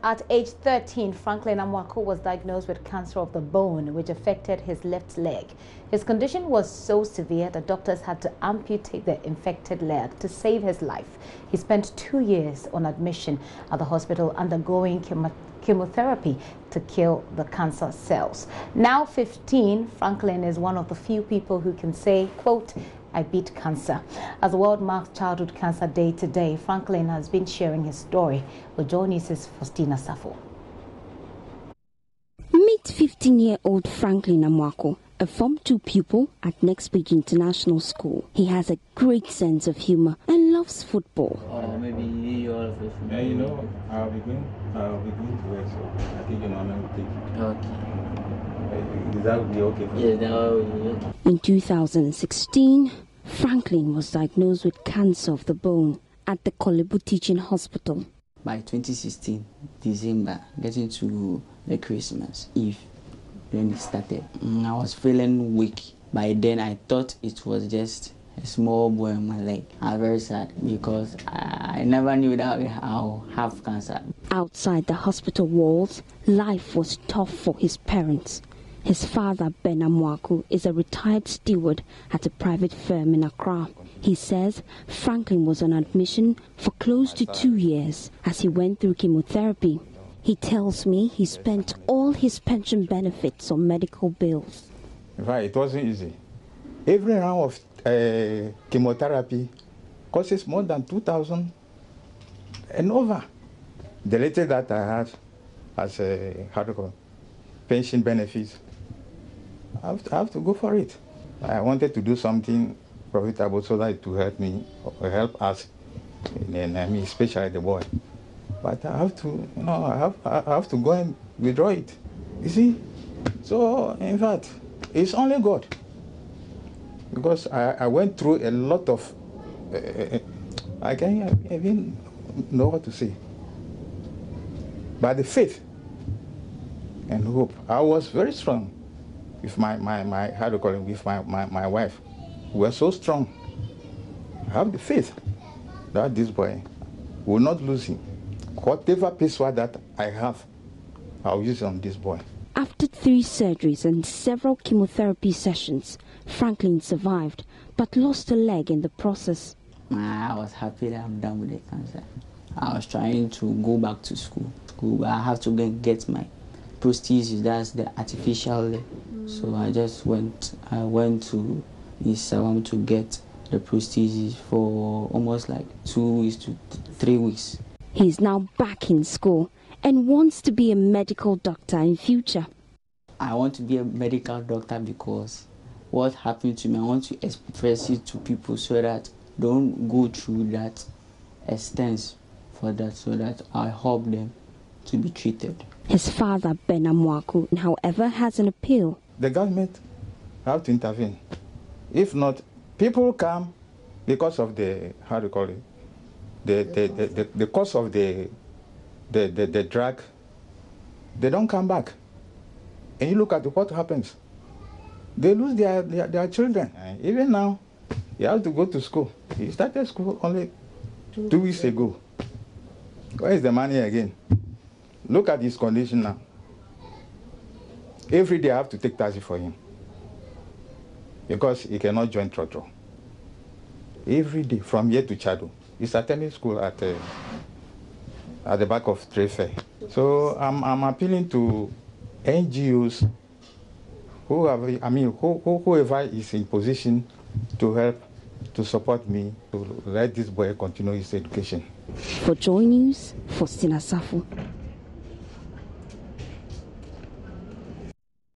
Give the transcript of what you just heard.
At age 13, Franklin Amwako was diagnosed with cancer of the bone, which affected his left leg. His condition was so severe that doctors had to amputate the infected leg to save his life. He spent 2 years on admission at the hospital undergoing chemotherapy to kill the cancer cells. Now 15, Franklin is one of the few people who can say, quote, "I beat cancer." As the world marks Childhood Cancer Day today, Franklin has been sharing his story with JoyNews' Faustina Safo. Meet 15-year-old Franklin Amwako, a Form 2 pupil at Nextbridge International School. He has a great sense of humor and loves football. Maybe you all of us. Yeah, you know, I'll be going to work, so I think your mama will take you. Okay. Is that be okay for you? Yes, that will be. In 2016, Franklin was diagnosed with cancer of the bone at the Kolebu Teaching Hospital. By 2016, December, getting to the Christmas Eve, when it started, I was feeling weak. By then, I thought it was just a small boy on my leg. I was very sad because I never knew that I'll have cancer. Outside the hospital walls, life was tough for his parents. His father, Ben Amwako, is a retired steward at a private firm in Accra. He says Franklin was on admission for close to 2 years as he went through chemotherapy. He tells me he spent all his pension benefits on medical bills. In fact, it wasn't easy. Every round of chemotherapy costs more than 2,000 and over. The latest that I had as a pension benefits, I have to go for it. I wanted to do something profitable so that it will help me or help us, and I mean especially the boy. But I have to, you know, I have to go and withdraw it. You see, so in fact, it's only God, because I went through a lot of. I can't even know what to say. But the faith and hope, I was very strong with my how do you call it, with my wife. We were so strong. I have the faith that this boy will not lose him. Whatever peacework that I have, I'll use on this boy. After 3 surgeries and several chemotherapy sessions, Franklin survived but lost a leg in the process. I was happy that I'm done with the cancer. I was trying to go back to school, but I have to get my prosthesis, that's the artificial leg. So I went to Isawam to get the prosthesis for almost like 2 weeks to 3 weeks. He's now back in school and wants to be a medical doctor in future. I want to be a medical doctor because what happened to me, I want to express it to people so that don't go through that extent for that, so that I help them to be treated. His father, Ben Amwako, however, has an appeal. The government have to intervene. If not, people come because of the, how do you call it, the cost of the drug. They don't come back. And you look at what happens. They lose their children. And even now, you have to go to school. He started school only 2 weeks ago. Where is the money again? Look at his condition now. Every day I have to take taxi for him because he cannot join Trotro. Every day from here to Chado. He's attending school at the back of Trade Fair. So I'm appealing to NGOs whoever is in position to help, to support me, to let this boy continue his education. For JoyNews, Faustina Safo.